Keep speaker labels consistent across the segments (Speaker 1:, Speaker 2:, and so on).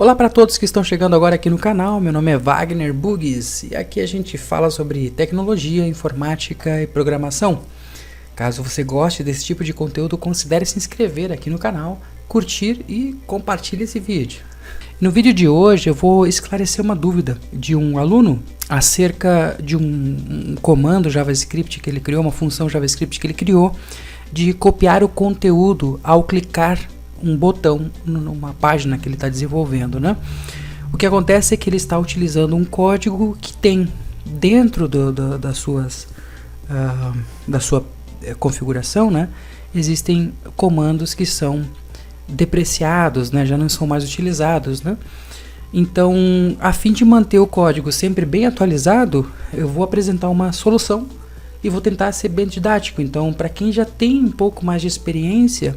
Speaker 1: Olá para todos que estão chegando agora aqui no canal, meu nome é Wagner Bugs e aqui a gente fala sobre tecnologia, informática e programação. Caso você goste desse tipo de conteúdo, considere se inscrever aqui no canal, curtir e compartilhe esse vídeo. No vídeo de hoje eu vou esclarecer uma dúvida de um aluno acerca de um comando JavaScript que ele criou, uma função JavaScript que ele criou, de copiar o conteúdo ao clicar um botão numa página que ele está desenvolvendo, né? O que acontece é que ele está utilizando um código que tem dentro da sua configuração, né? Existem comandos que são depreciados, né? Já não são mais utilizados, né? Então, a fim de manter o código sempre bem atualizado, eu vou apresentar uma solução e vou tentar ser bem didático. Então, para quem já tem um pouco mais de experiência,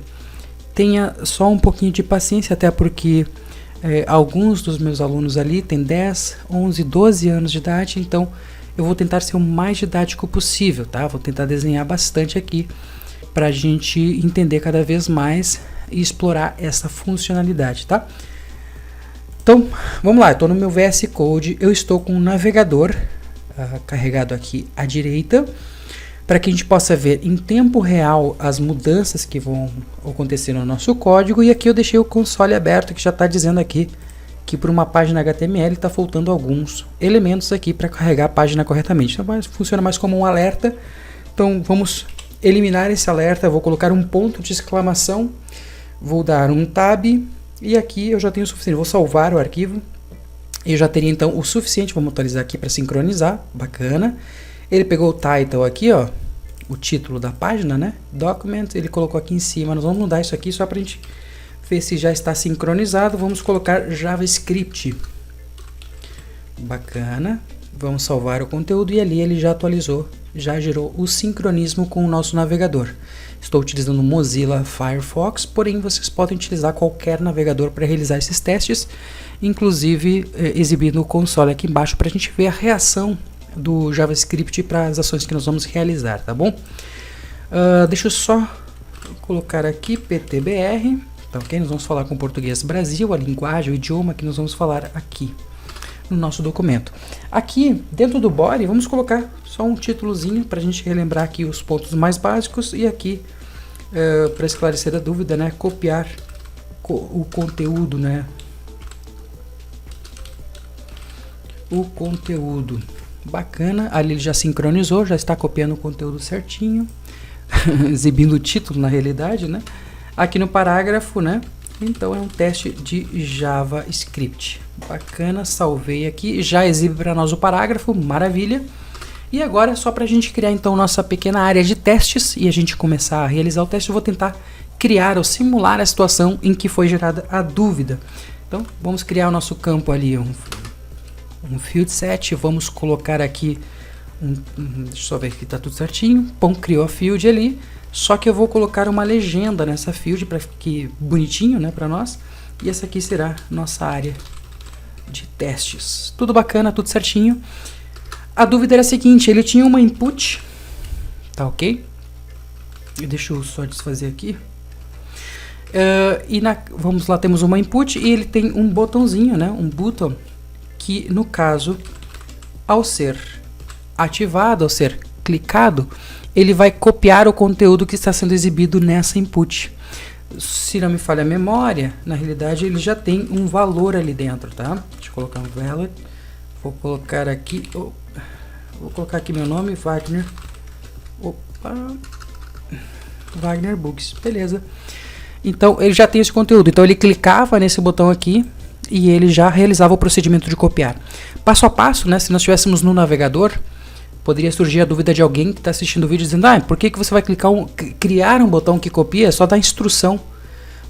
Speaker 1: tenha só um pouquinho de paciência, até porque alguns dos meus alunos ali têm 10, 11, 12 anos de idade, então eu vou tentar ser o mais didático possível, tá? Vou tentar desenhar bastante aqui para a gente entender cada vez mais e explorar essa funcionalidade, tá? Então, vamos lá, eu estou no meu VS Code, eu estou com um navegador carregado aqui à direita, para que a gente possa ver em tempo real as mudanças que vão acontecer no nosso código. E aqui eu deixei o console aberto, que já está dizendo aqui que por uma página HTML está faltando alguns elementos aqui para carregar a página corretamente. Então funciona mais como um alerta. Então vamos eliminar esse alerta, vou colocar um ponto de exclamação, vou dar um tab e aqui eu já tenho o suficiente. Vou salvar o arquivo e eu já teria então o suficiente. Vamos atualizar aqui para sincronizar, bacana. Ele pegou o title aqui, ó, o título da página, né? Document, ele colocou aqui em cima. Nós vamos mudar isso aqui só para a gente ver se já está sincronizado. Vamos colocar JavaScript. Bacana. Vamos salvar o conteúdo e ali ele já atualizou, já gerou o sincronismo com o nosso navegador. Estou utilizando o Mozilla Firefox, porém vocês podem utilizar qualquer navegador para realizar esses testes, inclusive exibindo o console aqui embaixo para a gente ver a reação do JavaScript para as ações que nós vamos realizar, tá bom? Deixa eu só colocar aqui PTBR, tá ok? Nós vamos falar com Português Brasil, a linguagem, o idioma que nós vamos falar aqui no nosso documento. Aqui dentro do body vamos colocar só um títulozinho para a gente relembrar aqui os pontos mais básicos e aqui para esclarecer a dúvida, né? Copiar o conteúdo, né? O conteúdo. Bacana, ali ele já sincronizou, já está copiando o conteúdo certinho, exibindo o título na realidade, né? Aqui no parágrafo, né? Então é um teste de JavaScript. Bacana, salvei aqui, já exibe para nós o parágrafo, maravilha. E agora, só para a gente criar então nossa pequena área de testes e a gente começar a realizar o teste, eu vou tentar criar ou simular a situação em que foi gerada a dúvida. Então, vamos criar o nosso campo ali, um field set, vamos colocar aqui, deixa eu só ver que está tudo certinho, bom, criou a field ali, só que eu vou colocar uma legenda nessa field para ficar bonitinho, né, para nós, e essa aqui será nossa área de testes. Tudo bacana, tudo certinho. A dúvida era a seguinte, ele tinha uma input, tá ok? Deixa eu só desfazer aqui. Vamos lá, temos uma input e ele tem um botãozinho, né, um button, que no caso, ao ser ativado, ao ser clicado, ele vai copiar o conteúdo que está sendo exibido nessa input. Se não me falha a memória, na realidade ele já tem um valor ali dentro, tá? Deixa eu colocar um value, vou colocar aqui, vou colocar aqui meu nome, Wagner, Wagner Bugs, beleza. Então ele já tem esse conteúdo, então ele clicava nesse botão aqui, e ele já realizava o procedimento de copiar. Passo a passo, né, se nós estivéssemos no navegador, poderia surgir a dúvida de alguém que está assistindo o vídeo dizendo, por que você vai criar um botão que copia? É só dar instrução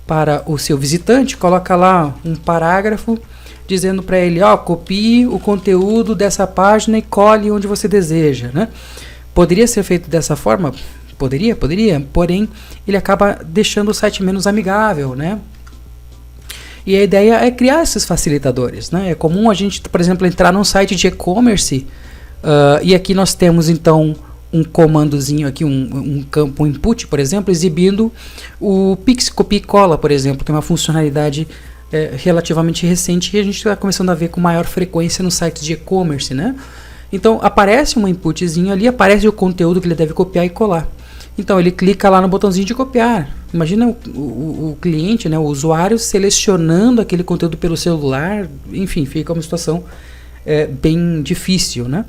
Speaker 1: para o seu visitante, coloca lá um parágrafo dizendo para ele, copie o conteúdo dessa página e cole onde você deseja, né? Poderia ser feito dessa forma? Poderia, porém ele acaba deixando o site menos amigável, né? E a ideia é criar esses facilitadores, né? É comum a gente, por exemplo, entrar num site de e-commerce e aqui nós temos então um comandozinho aqui, um campo input, por exemplo, exibindo o Pix Copia e Cola, por exemplo, que é uma funcionalidade relativamente recente e a gente está começando a ver com maior frequência nos sites de e-commerce, né? Então aparece um inputzinho ali, aparece o conteúdo que ele deve copiar e colar. Então ele clica lá no botãozinho de copiar. Imagina o cliente, né, o usuário selecionando aquele conteúdo pelo celular. Enfim, fica uma situação bem difícil, né?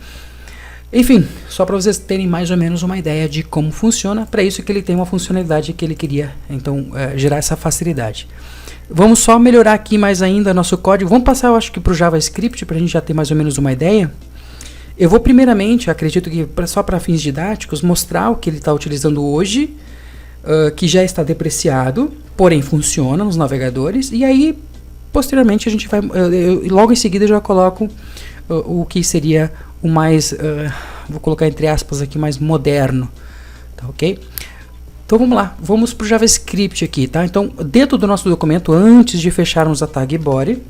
Speaker 1: Enfim, só para vocês terem mais ou menos uma ideia de como funciona. Para isso que ele tem uma funcionalidade que ele queria, então, gerar essa facilidade. Vamos só melhorar aqui mais ainda nosso código. Vamos passar, eu acho que para o JavaScript, para a gente já ter mais ou menos uma ideia. Eu vou primeiramente, acredito que só para fins didáticos, mostrar o que ele está utilizando hoje, que já está depreciado, porém funciona nos navegadores. E aí, posteriormente, a gente vai, logo em seguida eu já coloco o que seria o mais, vou colocar entre aspas aqui, mais moderno, tá ok? Então vamos lá, vamos para o JavaScript aqui, tá? Então dentro do nosso documento, antes de fecharmos a tag body,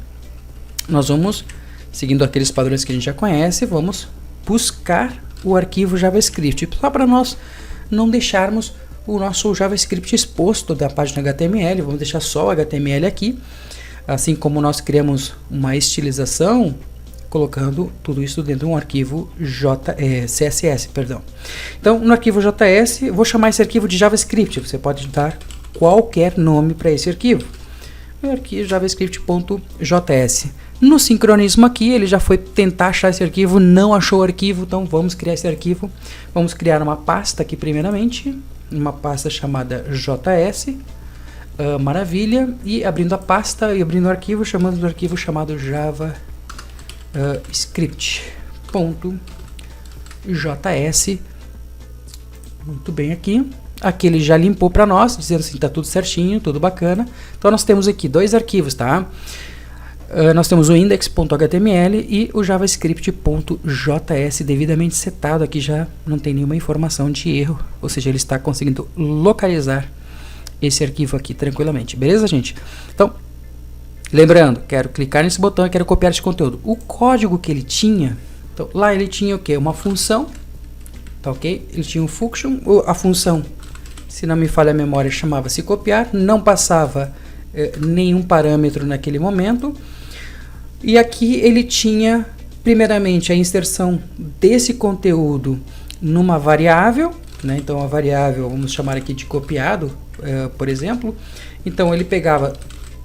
Speaker 1: nós vamos, seguindo aqueles padrões que a gente já conhece, vamos buscar o arquivo JavaScript, só para nós não deixarmos o nosso JavaScript exposto da página HTML, vamos deixar só o HTML aqui, assim como nós criamos uma estilização, colocando tudo isso dentro de um arquivo CSS, perdão. Então, no arquivo JS, vou chamar esse arquivo de JavaScript. Você pode dar qualquer nome para esse arquivo. O arquivo javascript.js. No sincronismo aqui, ele já foi tentar achar esse arquivo, não achou o arquivo, então vamos criar esse arquivo. Vamos criar uma pasta aqui primeiramente, uma pasta chamada JS. Maravilha. E abrindo a pasta e abrindo o arquivo, chamando do arquivo chamado script.js. Muito bem aqui. Aqui ele já limpou para nós, dizendo assim, tá tudo certinho, tudo bacana. Então nós temos aqui dois arquivos, tá? Nós temos o index.html e o javascript.js devidamente setado. Aqui já não tem nenhuma informação de erro, ou seja, ele está conseguindo localizar esse arquivo aqui tranquilamente. Beleza, gente? Então, lembrando, quero clicar nesse botão e quero copiar esse conteúdo. O código que ele tinha, então, lá ele tinha o que? Uma função, tá ok? Ele tinha um function, a função, se não me falha a memória, chamava-se copiar, não passava nenhum parâmetro naquele momento. E aqui ele tinha, primeiramente, a inserção desse conteúdo numa variável, né? Então a variável, vamos chamar aqui de copiado, por exemplo. Então ele pegava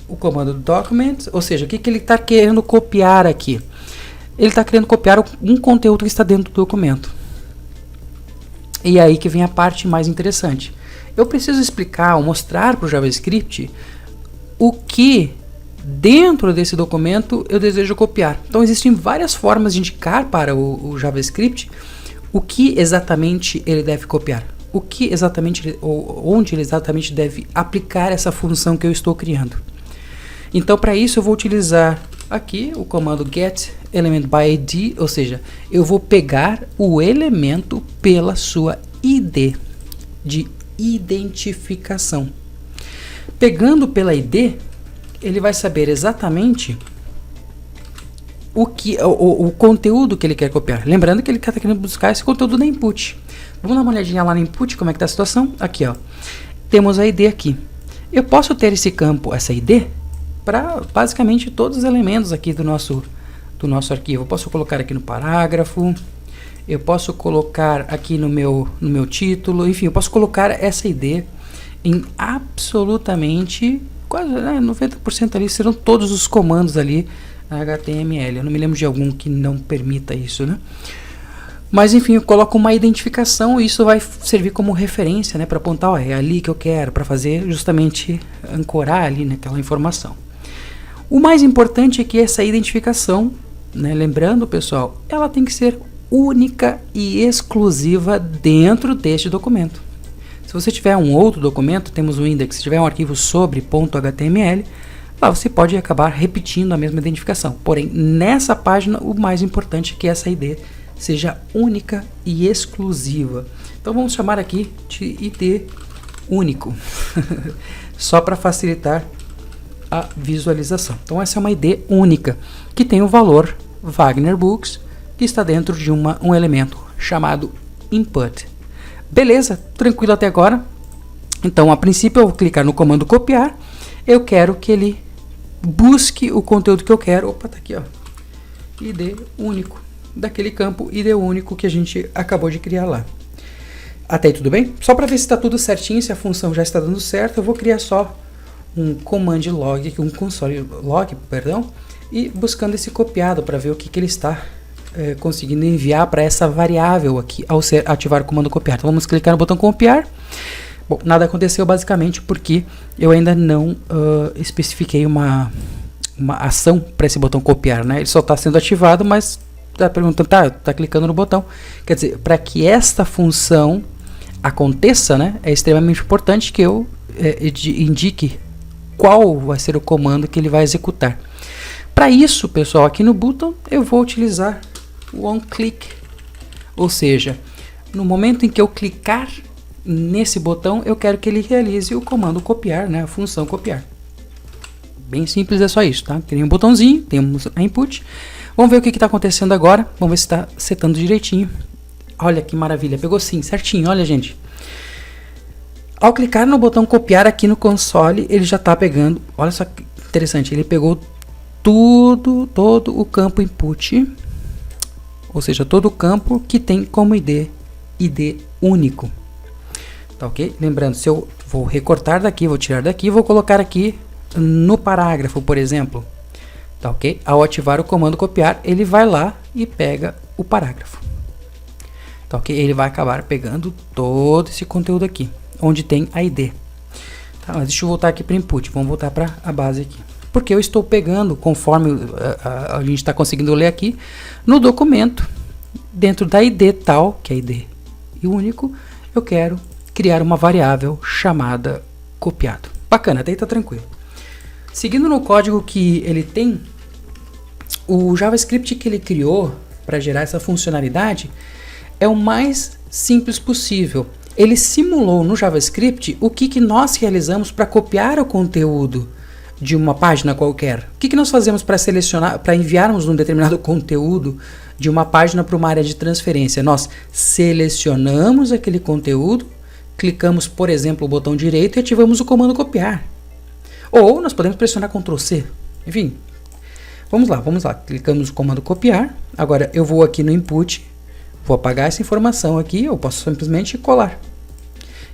Speaker 1: o comando document, ou seja, o que ele está querendo copiar aqui? Ele está querendo copiar um conteúdo que está dentro do documento. E aí que vem a parte mais interessante. Eu preciso explicar ou mostrar para o JavaScript o que dentro desse documento eu desejo copiar. Então existem várias formas de indicar para o JavaScript o que exatamente ele deve copiar. O que exatamente, ou onde ele exatamente deve aplicar essa função que eu estou criando. Então, para isso, eu vou utilizar aqui o comando getElementById, ou seja, eu vou pegar o elemento pela sua ID, de identificação. Pegando pela ID, ele vai saber exatamente o conteúdo que ele quer copiar. Lembrando que ele está querendo buscar esse conteúdo na input. Vamos dar uma olhadinha lá no input, como é que está a situação? Aqui, ó. Temos a ID aqui. Eu posso ter esse campo, essa ID, para basicamente todos os elementos aqui do nosso arquivo. Eu posso colocar aqui no parágrafo, eu posso colocar aqui no meu título, enfim, eu posso colocar essa ID em absolutamente, quase 90% ali, serão todos os comandos ali na HTML. Eu não me lembro de algum que não permita isso, né? Mas enfim, eu coloco uma identificação e isso vai servir como referência, né, para apontar, ó, é ali que eu quero, para fazer justamente ancorar ali naquela informação. O mais importante é que essa identificação, né, lembrando, pessoal, ela tem que ser única e exclusiva dentro deste documento. Se você tiver um outro documento, temos um index, se tiver um arquivo sobre .html, lá você pode acabar repetindo a mesma identificação. Porém, nessa página, o mais importante é que essa ID seja única e exclusiva. Então vamos chamar aqui de ID único, só para facilitar a visualização. Então essa é uma ID única, que tem o valor Wagner Books, que está dentro de um elemento chamado input. Beleza? Tranquilo até agora? Então a princípio eu vou clicar no comando copiar, eu quero que ele busque o conteúdo que eu quero. Opa, tá aqui, ó. ID único. Daquele campo ID único que a gente acabou de criar lá. Até aí tudo bem? Só para ver se está tudo certinho, se a função já está dando certo, eu vou criar só um command log, um console log, perdão, e buscando esse copiado para ver o que ele está conseguindo enviar para essa variável aqui ao ativar o comando copiar. Então vamos clicar no botão copiar. Bom, nada aconteceu basicamente porque eu ainda não especifiquei uma ação para esse botão copiar, né? Ele só está sendo ativado, mas está perguntando, tá clicando no botão. Quer dizer, para que esta função aconteça, né, é extremamente importante que eu indique qual vai ser o comando que ele vai executar. Para isso, pessoal, aqui no botão eu vou utilizar o onClick, ou seja, no momento em que eu clicar nesse botão, eu quero que ele realize o comando copiar, né, a função copiar. Bem simples, é só isso, tá? Tem um botãozinho, temos a input. Vamos ver o que está acontecendo agora. Vamos ver se está setando direitinho. Olha que maravilha, pegou sim, certinho, olha gente. Ao clicar no botão copiar aqui no console, ele já está pegando, olha só que interessante, ele pegou todo o campo input, ou seja, todo o campo que tem como ID único. Tá ok? Lembrando, se eu vou recortar daqui, vou tirar daqui, vou colocar aqui no parágrafo, por exemplo. Tá ok? Ao ativar o comando copiar, ele vai lá e pega o parágrafo. Tá ok? Ele vai acabar pegando todo esse conteúdo aqui, onde tem a ID. Tá, mas deixa eu voltar aqui para input, vamos voltar para a base aqui. Porque eu estou pegando, conforme a gente está conseguindo ler aqui, no documento, dentro da ID tal, que é ID e único, eu quero criar uma variável chamada copiado. Bacana, até aí tá tranquilo. Seguindo no código que ele tem, o JavaScript que ele criou para gerar essa funcionalidade é o mais simples possível. Ele simulou no JavaScript o que nós realizamos para copiar o conteúdo de uma página qualquer. O que nós fazemos para selecionar, para enviarmos um determinado conteúdo de uma página para uma área de transferência? Nós selecionamos aquele conteúdo, clicamos, por exemplo, o botão direito e ativamos o comando copiar. Ou nós podemos pressionar Ctrl C. Enfim, vamos lá. Clicamos no comando copiar. Agora eu vou aqui no input, vou apagar essa informação aqui, eu posso simplesmente colar.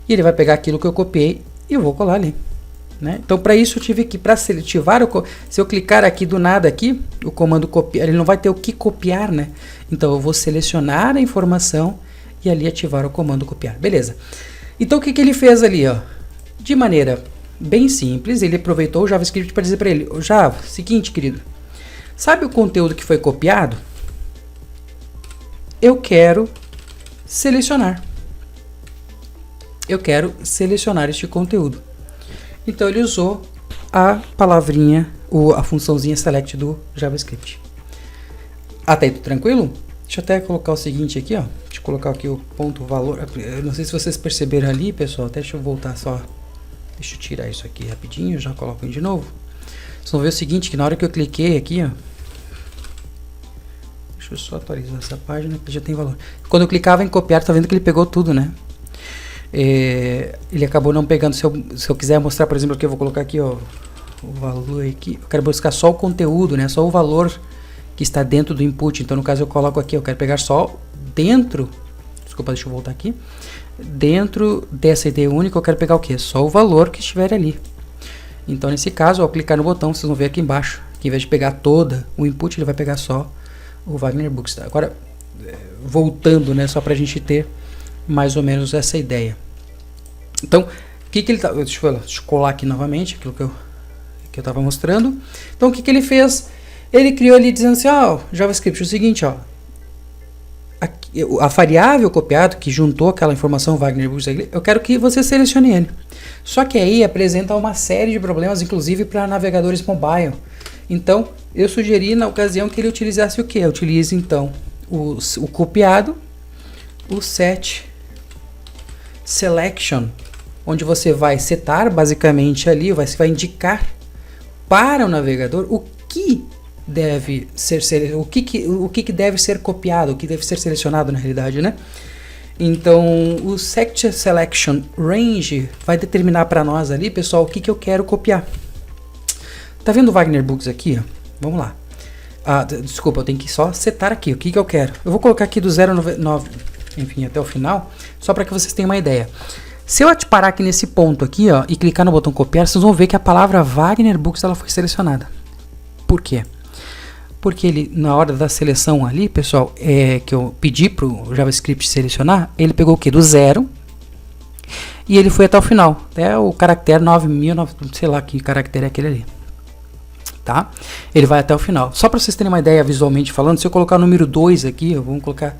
Speaker 1: E ele vai pegar aquilo que eu copiei e eu vou colar ali. Né? Então, para isso eu tive que, para seletivar, se eu clicar aqui do nada aqui, o comando copiar, ele não vai ter o que copiar, né? Então eu vou selecionar a informação e ali ativar o comando copiar. Beleza. Então o que ele fez ali, ó? De maneira bem simples, ele aproveitou o JavaScript para dizer para ele: Java, seguinte, querido, sabe o conteúdo que foi copiado? Eu quero selecionar. Eu quero selecionar este conteúdo. Então ele usou a palavrinha, a funçãozinha select do JavaScript. Até aí, tudo tranquilo? Deixa eu até colocar o seguinte aqui, ó. Deixa eu colocar aqui o ponto valor. Eu não sei se vocês perceberam ali, pessoal. Até deixa eu voltar só. Deixa eu tirar isso aqui rapidinho, já coloco de novo. Vocês vão ver o seguinte, que na hora que eu cliquei aqui, ó. Deixa eu só atualizar essa página que já tem valor. Quando eu clicava em copiar, tá vendo que ele pegou tudo, né? Ele acabou não pegando. Se eu quiser mostrar, por exemplo, aqui eu vou colocar aqui, ó, o valor aqui. Eu quero buscar só o conteúdo, né? Só o valor que está dentro do input. Então, no caso, eu coloco aqui. Eu quero pegar só dentro. Desculpa, deixa eu voltar aqui. Dentro dessa ID única, eu quero pegar o quê? Só o valor que estiver ali. Então, nesse caso, ao clicar no botão, vocês vão ver aqui embaixo, que em vez de pegar toda o input, ele vai pegar só o Wagner Books. Tá? Agora, voltando, né? Só para a gente ter mais ou menos essa ideia. Então, o que ele tá, deixa eu colar aqui novamente aquilo que eu estava mostrando. Então, o que ele fez? Ele criou ali dizendo assim, ó, JavaScript, é o seguinte, ó, a variável copiado que juntou aquela informação Wagner Books, eu quero que você selecione ele. Só que aí apresenta uma série de problemas, inclusive para navegadores mobile. Então, eu sugeri na ocasião que ele utilizasse o que? Utilize então o copiado, o set selection, onde você vai setar basicamente ali, você vai indicar para o navegador o que deve ser o que deve ser copiado, o que deve ser selecionado na realidade, né? Então, o set selection range vai determinar para nós ali, pessoal, o que eu quero copiar. Tá vendo o Wagner Books aqui, ó? Vamos lá. Desculpa, eu tenho que só setar aqui o que eu quero. Eu vou colocar aqui do 0,9, enfim, até o final, só para que vocês tenham uma ideia. Se eu parar aqui nesse ponto aqui, ó, e clicar no botão copiar, vocês vão ver que a palavra Wagner Books ela foi selecionada. Por quê? Porque ele, na hora da seleção ali, pessoal, que eu pedi pro JavaScript selecionar, ele pegou o quê? Do 0 e ele foi até o final. Até o caractere 9.000, sei lá que caractere é aquele ali. Tá? Ele vai até o final. Só para vocês terem uma ideia visualmente falando, se eu colocar o número 2 aqui, vamos colocar...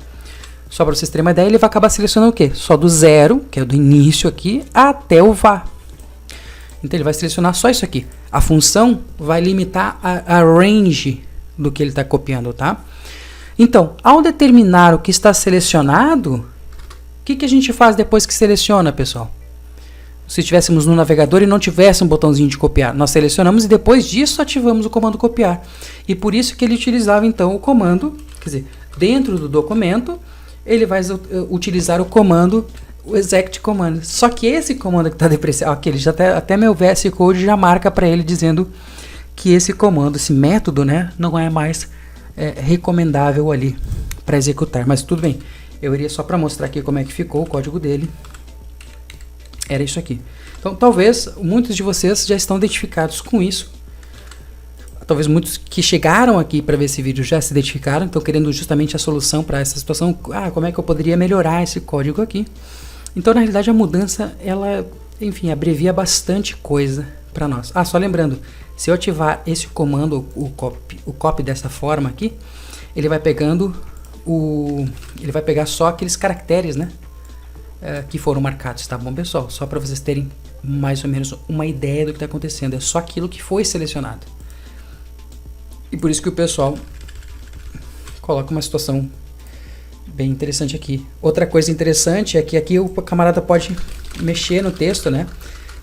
Speaker 1: Só para vocês terem uma ideia, ele vai acabar selecionando o quê? Só do 0, que é do início aqui, até o vá. Então ele vai selecionar só isso aqui. A função vai limitar a range do que ele está copiando, tá? Então, ao determinar o que está selecionado, o que a gente faz depois que seleciona, pessoal? Se estivéssemos no navegador e não tivesse um botãozinho de copiar, nós selecionamos e depois disso ativamos o comando copiar. E por isso que ele utilizava então o comando, quer dizer, dentro do documento, ele vai utilizar o comando, o exec command. Só que esse comando que está depreciado, aqui, ele já até meu VS Code já marca para ele dizendo que esse comando, esse método, né, não é mais recomendável ali para executar. Mas tudo bem, eu iria só para mostrar aqui como é que ficou o código dele. Era isso aqui. Então talvez muitos de vocês já estão identificados com isso. Talvez muitos que chegaram aqui para ver esse vídeo já se identificaram, estão querendo justamente a solução para essa situação. Como é que eu poderia melhorar esse código aqui? Então, na realidade, a mudança, ela, enfim, abrevia bastante coisa para nós. Só lembrando, se eu ativar esse comando, o copy dessa forma aqui, ele vai pegando ele vai pegar só aqueles caracteres, né, que foram marcados, tá bom, pessoal? Só para vocês terem mais ou menos uma ideia do que está acontecendo. É só aquilo que foi selecionado. E por isso que o pessoal coloca uma situação bem interessante aqui. Outra coisa interessante é que aqui o camarada pode mexer no texto, né?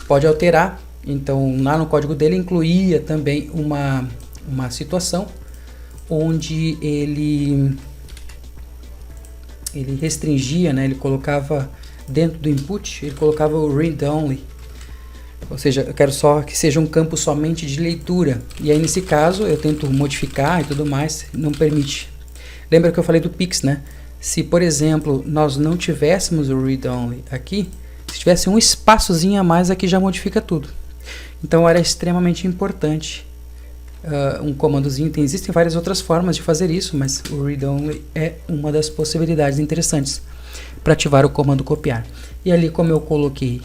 Speaker 1: Pode alterar. Então, lá no código dele incluía também uma situação onde ele restringia, né? Ele colocava dentro do input, ele colocava o read only. Ou seja, eu quero só que seja um campo somente de leitura. E aí, nesse caso, eu tento modificar e tudo mais, não permite. Lembra que eu falei do Pix, né? Se, por exemplo, nós não tivéssemos o read only aqui, se tivesse um espaçozinho a mais aqui, já modifica tudo. Então, era extremamente importante um comandozinho. Existem várias outras formas de fazer isso, mas o read only é uma das possibilidades interessantes para ativar o comando copiar. E ali, como eu coloquei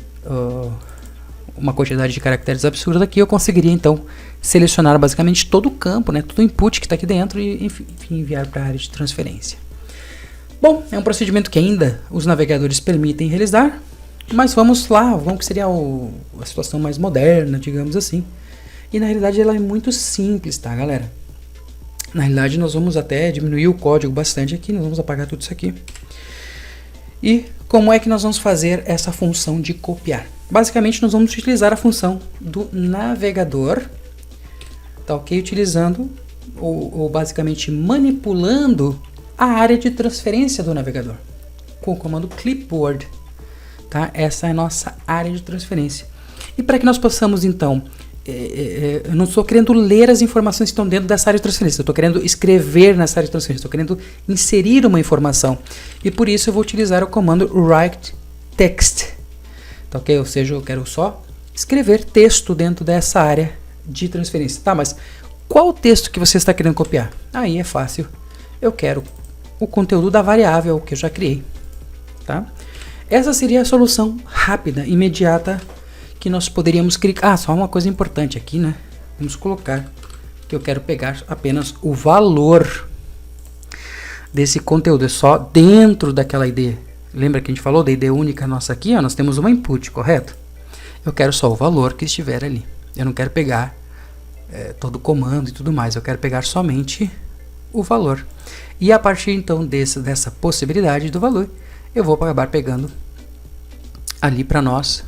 Speaker 1: uma quantidade de caracteres absurda aqui, eu conseguiria então selecionar basicamente todo o campo, né, todo o input que está aqui dentro e enfim, enviar para a área de transferência. Bom, é um procedimento que ainda os navegadores permitem realizar, mas vamos lá, vamos que seria a situação mais moderna, digamos assim. E na realidade ela é muito simples, tá, galera? Na realidade nós vamos até diminuir o código bastante aqui, nós vamos apagar tudo isso aqui. E como é que nós vamos fazer essa função de copiar? Basicamente nós vamos utilizar a função do navegador, tá ok? Utilizando ou basicamente manipulando a área de transferência do navegador com o comando clipboard, tá? Essa é a nossa área de transferência. E para que nós possamos então, eu não estou querendo ler as informações que estão dentro dessa área de transferência, eu estou querendo escrever nessa área de transferência, estou querendo inserir uma informação. E por isso eu vou utilizar o comando write text. Tá ok? Ou seja, eu quero só escrever texto dentro dessa área de transferência. Tá, mas qual o texto que você está querendo copiar? Aí é fácil. Eu quero o conteúdo da variável que eu já criei. Tá? Essa seria a solução rápida, imediata, que nós poderíamos clicar. Só uma coisa importante aqui, né? Vamos colocar que eu quero pegar apenas o valor desse conteúdo. É só dentro daquela ID. Lembra que a gente falou da ID única nossa aqui? Ó, nós temos uma input, correto? Eu quero só o valor que estiver ali. Eu não quero pegar todo o comando e tudo mais. Eu quero pegar somente o valor. E a partir então dessa possibilidade do valor, eu vou acabar pegando ali para nós.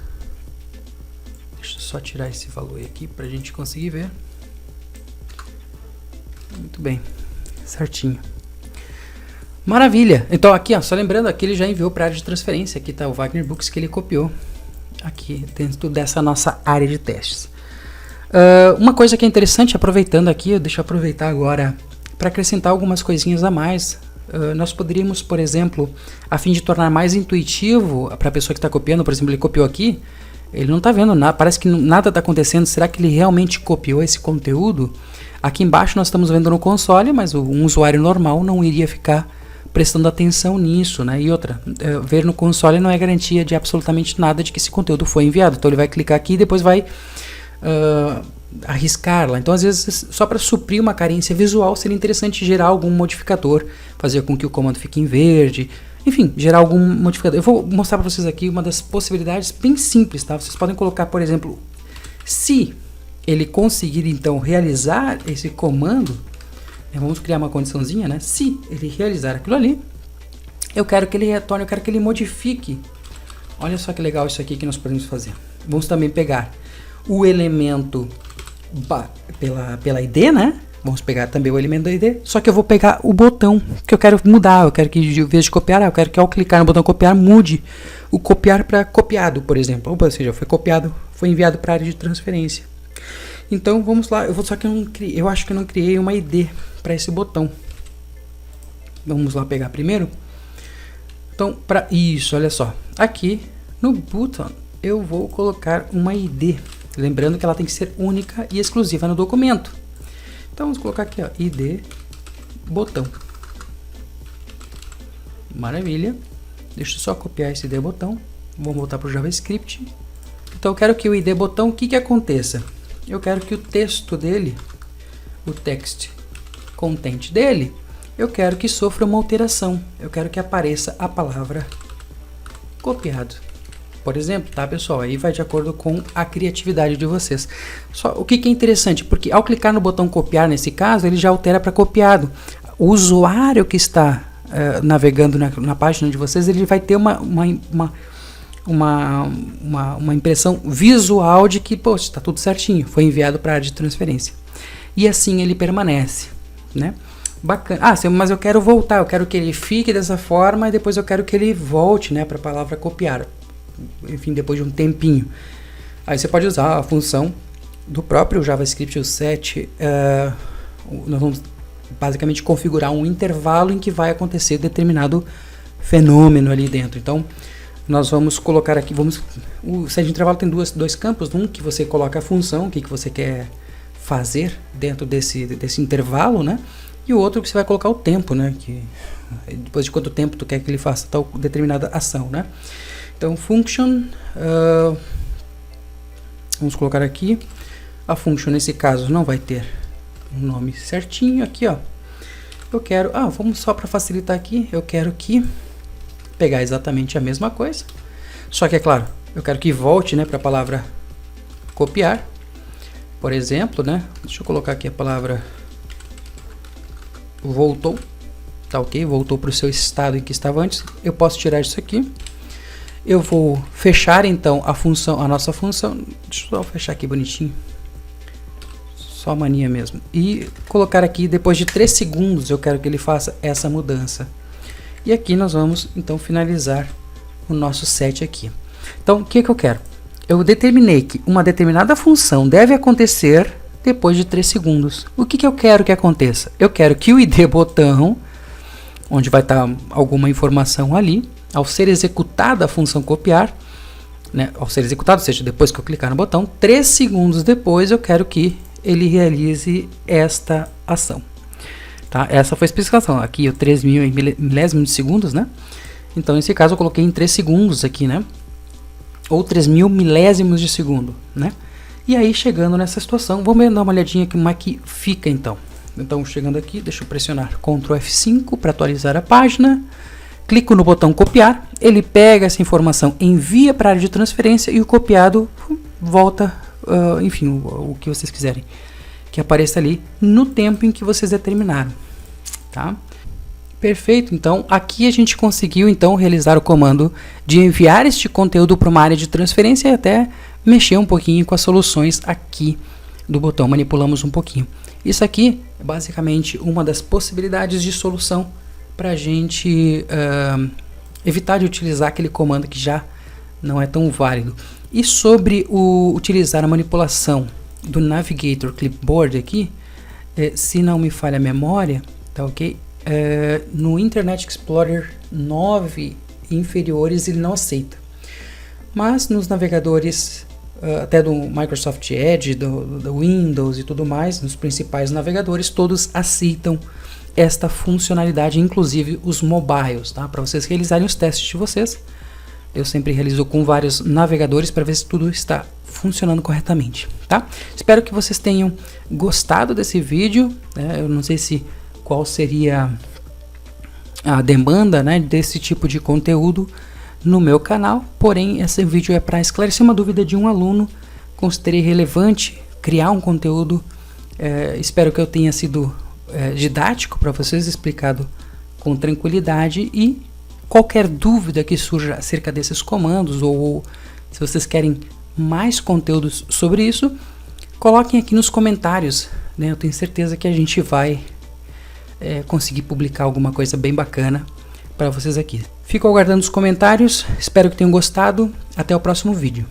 Speaker 1: Deixa eu só tirar esse valor aqui para a gente conseguir ver. Muito bem, certinho. Maravilha! Então aqui, ó, só lembrando, aqui ele já enviou para a área de transferência. Aqui está o Wagner Books que ele copiou aqui dentro dessa nossa área de testes. Uma coisa que é interessante, aproveitando aqui, deixa eu aproveitar agora para acrescentar algumas coisinhas a mais. Nós poderíamos, por exemplo, a fim de tornar mais intuitivo para a pessoa que está copiando, por exemplo, ele copiou aqui, ele não está vendo nada, parece que nada está acontecendo, será que ele realmente copiou esse conteúdo? Aqui embaixo nós estamos vendo no console, mas um usuário normal não iria ficar prestando atenção nisso, né? E outra, ver no console não é garantia de absolutamente nada de que esse conteúdo foi enviado, então ele vai clicar aqui e depois vai arriscar lá. Então, às vezes, só para suprir uma carência visual, seria interessante gerar algum modificador, fazer com que o comando fique em verde, enfim, gerar algum modificador. Eu vou mostrar para vocês aqui uma das possibilidades bem simples, tá? Vocês podem colocar, por exemplo, se ele conseguir, então, realizar esse comando, vamos criar uma condiçãozinha, né? Se ele realizar aquilo ali, eu quero que ele retorne, eu quero que ele modifique. Olha só que legal isso aqui que nós podemos fazer. Vamos também pegar o elemento pela ID, né? Vamos pegar também o elemento da ID, só que eu vou pegar o botão que eu quero mudar. Eu quero que, em vez de copiar, eu quero que ao clicar no botão copiar, mude o copiar para copiado, por exemplo. Ou seja, foi copiado, foi enviado para a área de transferência. Então vamos lá, só que eu acho que eu não criei uma ID para esse botão. Vamos lá pegar primeiro. Então, para isso, olha só, aqui no button eu vou colocar uma ID. Lembrando que ela tem que ser única e exclusiva no documento. Então vamos colocar aqui, ó, ID botão. Maravilha. Deixa eu só copiar esse ID botão. Vamos voltar para o JavaScript. Então eu quero que o ID botão, o que aconteça? Eu quero que o texto dele, o text content dele, eu quero que sofra uma alteração. Eu quero que apareça a palavra copiado. Por exemplo, tá, pessoal? Aí vai de acordo com a criatividade de vocês. Só o que é interessante, porque ao clicar no botão copiar, nesse caso, ele já altera para copiado. O usuário que está navegando na página de vocês, ele vai ter uma impressão visual de que, poxa, está tudo certinho, foi enviado para a área de transferência. E assim ele permanece, né? Bacana. Mas eu quero voltar, eu quero que ele fique dessa forma e depois eu quero que ele volte, né, para a palavra copiar. Enfim, depois de um tempinho. Aí você pode usar a função do próprio JavaScript, o set. Nós vamos basicamente configurar um intervalo em que vai acontecer determinado fenômeno ali dentro. Então, nós vamos colocar aqui, o set de intervalo tem dois campos. Um que você coloca a função, o que você quer fazer dentro desse intervalo, né? E o outro que você vai colocar o tempo, né? Que depois de quanto tempo tu quer que ele faça tal determinada ação, né? Então, function, vamos colocar aqui, a function nesse caso não vai ter um nome certinho, aqui ó, eu quero, vamos só para facilitar aqui, eu quero que pegar exatamente a mesma coisa, só que é claro, eu quero que volte, né, para a palavra copiar, por exemplo, né, deixa eu colocar aqui a palavra voltou, tá ok, voltou para o seu estado em que estava antes, eu posso tirar isso aqui. Eu vou fechar então a nossa função, deixa eu só fechar aqui bonitinho, só mania mesmo, e colocar aqui, depois de 3 segundos eu quero que ele faça essa mudança. E aqui nós vamos então finalizar o nosso set aqui. Então o que eu quero? Eu determinei que uma determinada função deve acontecer depois de 3 segundos. O que eu quero que aconteça? Eu quero que o ID botão, onde vai estar alguma informação ali, ao ser executada a função copiar, né, ao ser executado, ou seja, depois que eu clicar no botão, 3 segundos depois eu quero que ele realize esta ação. Tá? Essa foi a especificação. Aqui o 3.000 milésimos de segundos, né? Então, nesse caso, eu coloquei em 3 segundos aqui, né? Ou 3.000 milésimos de segundo, né? E aí, chegando nessa situação, vamos dar uma olhadinha aqui como é que fica, então. Então, chegando aqui, deixa eu pressionar Ctrl F5 para atualizar a página. Clico no botão copiar, ele pega essa informação, envia para a área de transferência e o copiado volta, enfim, o que vocês quiserem que apareça ali no tempo em que vocês determinaram, tá? Perfeito, então aqui a gente conseguiu então realizar o comando de enviar este conteúdo para uma área de transferência e até mexer um pouquinho com as soluções aqui do botão, manipulamos um pouquinho. Isso aqui é basicamente uma das possibilidades de solução para a gente evitar de utilizar aquele comando que já não é tão válido. E sobre utilizar a manipulação do Navigator Clipboard aqui, se não me falha a memória, tá ok? No Internet Explorer 9 inferiores ele não aceita, mas nos navegadores até do Microsoft Edge, do Windows e tudo mais, nos principais navegadores, todos aceitam esta funcionalidade, inclusive os mobiles, tá? Para vocês realizarem os testes de vocês, eu sempre realizo com vários navegadores para ver se tudo está funcionando corretamente, tá? Espero que vocês tenham gostado desse vídeo, né? Eu não sei qual seria a demanda, né, desse tipo de conteúdo no meu canal, porém esse vídeo é para esclarecer uma dúvida de um aluno. Considerei relevante criar um conteúdo, espero que eu tenha sido didático para vocês, explicado com tranquilidade, e qualquer dúvida que surja acerca desses comandos, ou se vocês querem mais conteúdos sobre isso, coloquem aqui nos comentários, né? Eu tenho certeza que a gente vai conseguir publicar alguma coisa bem bacana para vocês aqui. Fico aguardando os comentários, espero que tenham gostado, até o próximo vídeo.